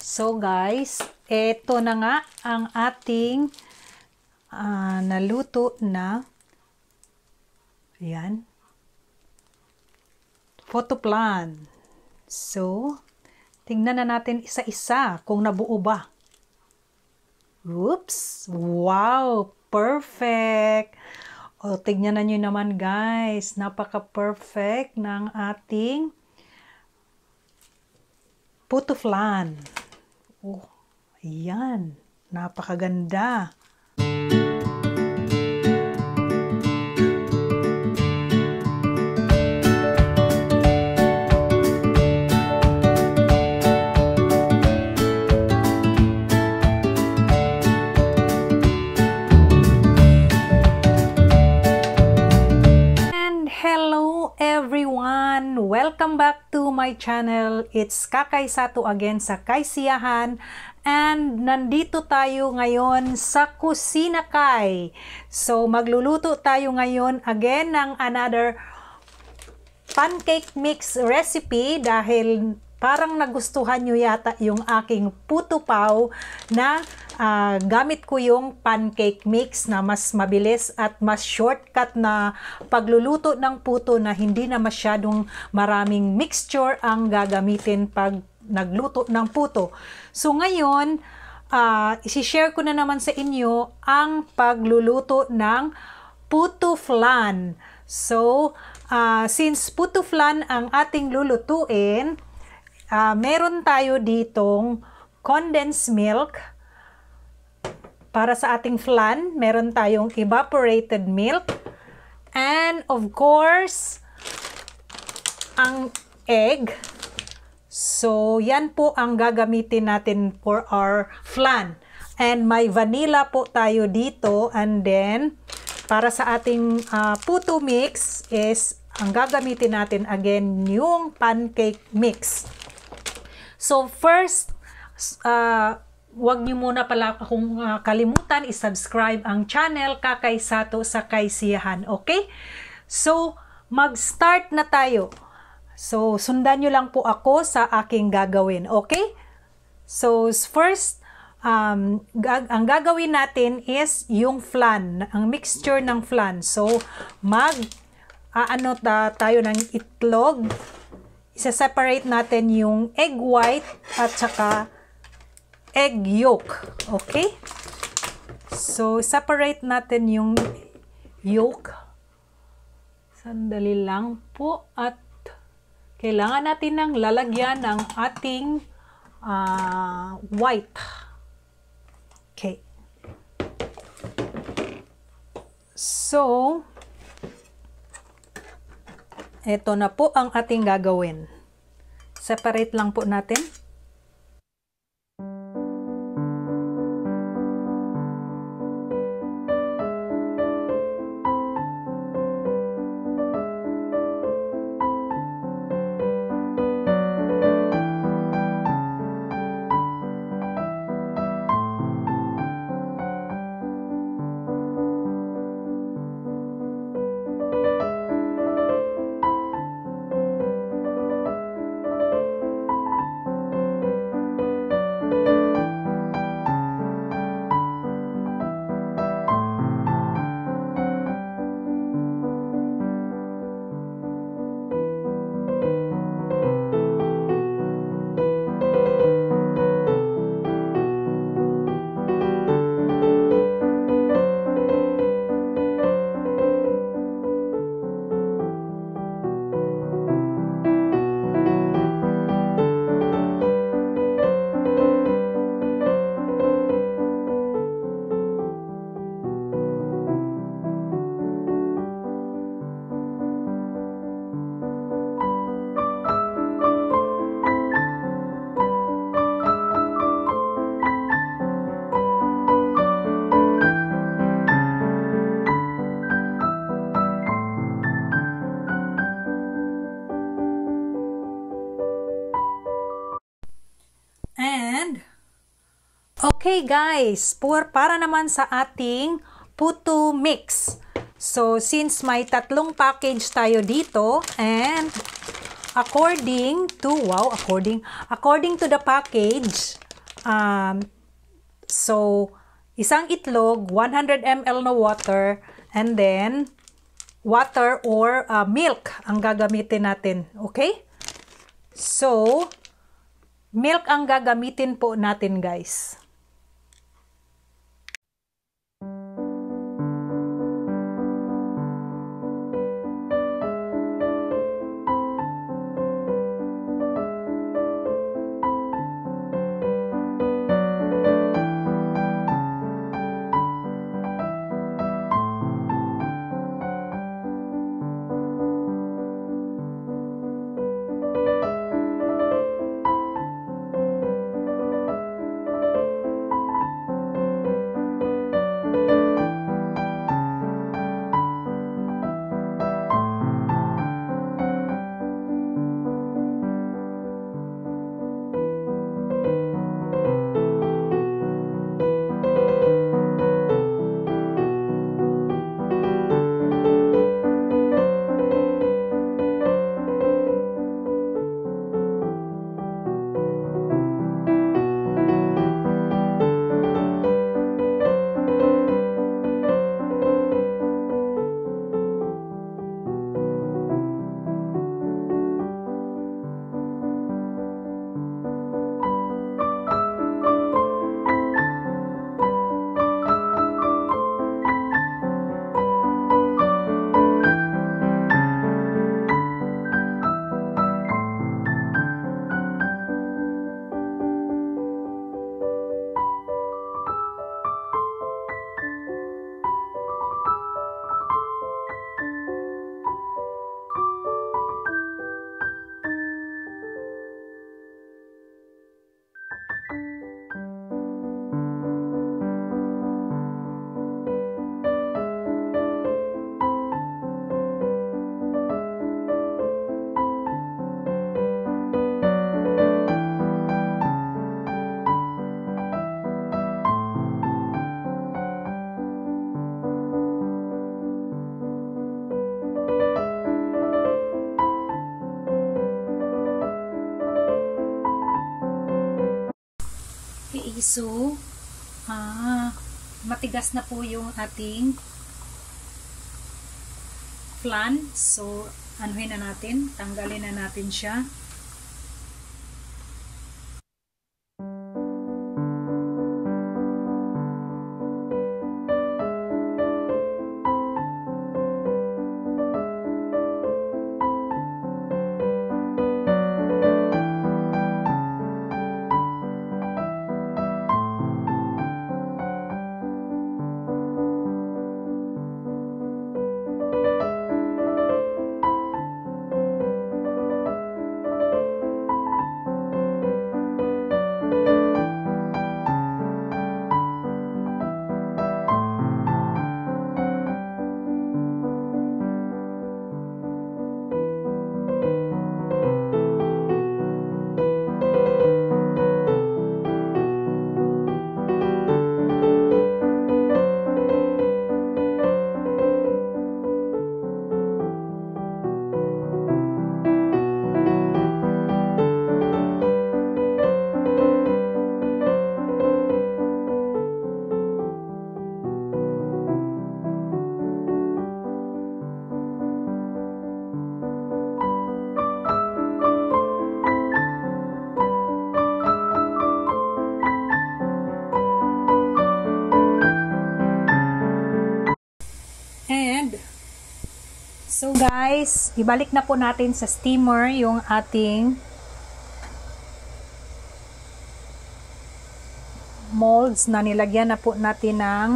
So guys, eto na nga ang ating naluto na ayan, photo plan. So, tingnan na natin isa-isa kung nabuo ba. Oops! Wow! Perfect! O, tignan na nyo naman guys. Napaka-perfect ng ating photo plan. Oh, ayan. Napakaganda. Welcome back to my channel. It's Kakay Sato again sa Kaysiyahan, and nandito tayo ngayon sa Kusina Kay. So magluluto tayo ngayon again ng another pancake mix recipe dahil parang nagustuhan nyo yata yung aking puto pao na gamit ko yung pancake mix na mas mabilis at mas shortcut na pagluluto ng puto na hindi na masyadong maraming mixture ang gagamitin pag nagluto ng puto. So ngayon, isi-share ko na naman sa inyo ang pagluluto ng puto flan. So, since puto flan ang ating lulutuin, meron tayo ditong condensed milk para sa ating flan. Meron tayong evaporated milk. And of course, ang egg. So, yan po ang gagamitin natin for our flan. And may vanilla po tayo dito. And then, para sa ating puto mix is, ang gagamitin natin again yung pancake mix. So first, wag niyo muna pala akong kalimutan i-subscribe ang channel Kakay Sato sa Kaysiyahan, okay? So mag-start na tayo. So sundan niyo lang po ako sa aking gagawin, okay? So first, ang gagawin natin is yung flan, ang mixture ng flan. So tayo ng itlog. Isa-separate natin yung egg white at saka egg yolk. Okay? So, separate natin yung yolk. Sandali lang po. At kailangan natin ng lalagyan ng ating white. Okay. So, ito na po ang ating gagawin. Separate lang po natin. Okay guys, para naman sa ating puto mix. So since may tatlong package tayo dito and according to the package, So, isang itlog, 100 ml na water, and then water or milk ang gagamitin natin. Okay? So, milk ang gagamitin po natin, guys. Okay, so, matigas na po yung ating flan. So, anuhin na natin, tanggalin na natin siya. So guys, ibalik na po natin sa steamer yung ating molds na nilagyan na po natin ng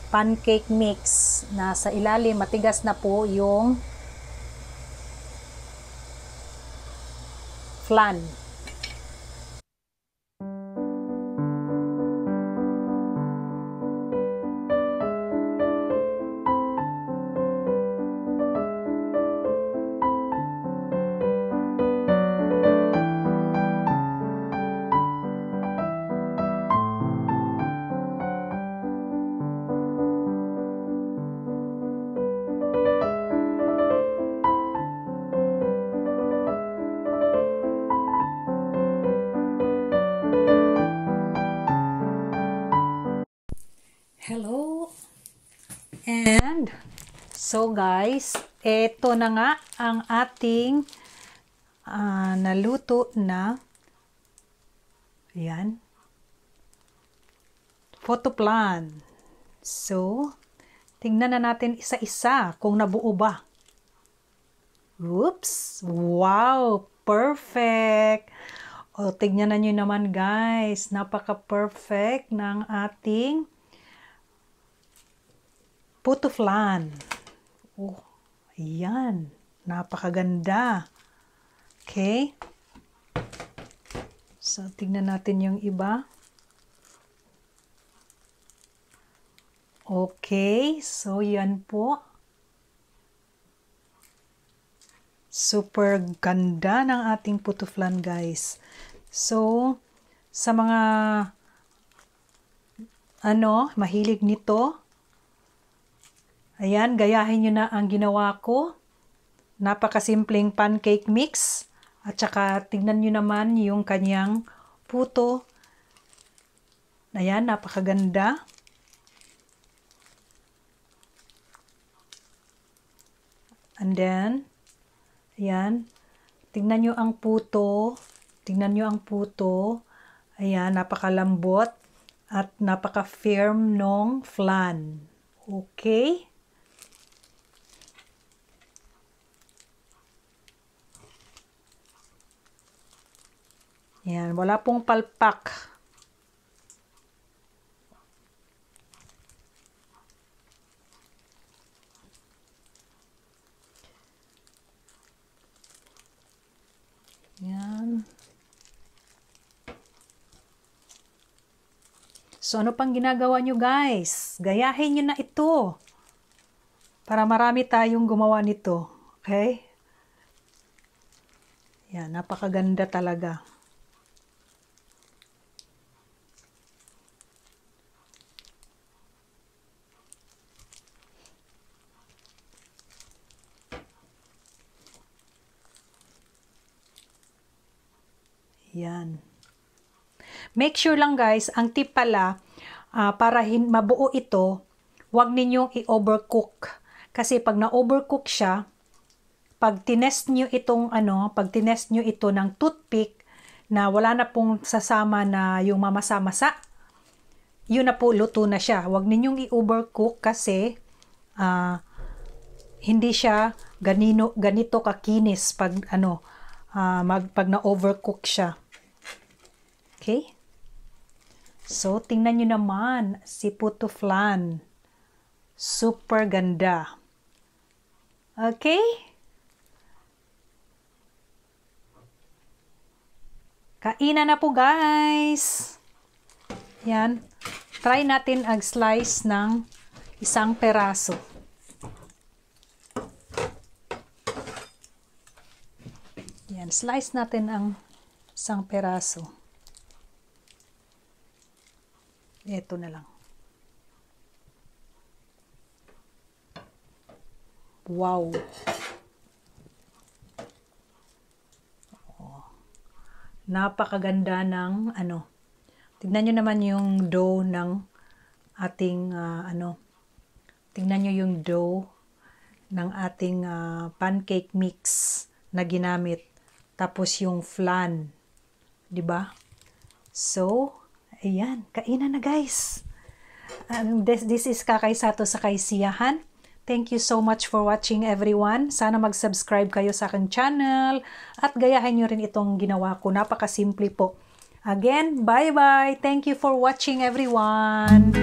pancake mix. Nasa ilalim, matigas na po yung flan. Hello. And so guys, eto na nga ang ating naluto na ayan, photo plant. So, tingnan na natin isa-isa kung nabuo ba. Oops! Wow! Perfect! O, tignan na nyo naman guys. Napaka-perfect ng ating photo plant. Oh, ayan. Napakaganda. Okay? So, tignan natin yung iba. Okay. So, yan po. Super ganda ng ating photo plant, guys. So, sa mga mahilig nito, ayan, gayahin nyo na ang ginawa ko. Napakasimpleng pancake mix. At saka, tignan nyo naman yung kanyang puto. Ayan, napakaganda. And then, ayan, tignan nyo ang puto. Tignan nyo ang puto. Ayan, napakalambot at napaka-firm nung flan. Okay? Yan, wala pong palpak. Yan. So, ano pang ginagawa nyo guys? Gayahin nyo na ito. Para marami tayong gumawa nito. Okay? Yan, napakaganda talaga. Yan. Make sure lang guys, ang tip pala, para mabuo ito, huwag ninyong i-overcook. Kasi pag na-overcook siya, pag tinest nyo itong pag tinest nyo ito ng toothpick, na wala na pong sasama na yung mamasa-masa, yun na po, luto na siya. Huwag ninyong i-overcook kasi hindi siya ganito kakinis pag pag na-overcook siya. Okay? So, tingnan nyo naman si puto flan. Super ganda. Okay? Kainan na po guys. Yan. Try natin ag-slice ng isang peraso. Yan. Slice natin ang isang peraso. Ito na lang. Wow! Oh. Napakaganda ng Tignan nyo naman yung dough ng ating tignan nyo yung dough ng ating pancake mix na ginamit. Tapos yung flan. 'Di ba? So, ayan, kainan na guys. This is Kakay Sato sa Kaisiyahan. Thank you so much for watching everyone. Sana mag-subscribe kayo sa aking channel at gayahin nyo rin itong ginawa ko. Napakasimple po. Again, bye-bye. Thank you for watching everyone.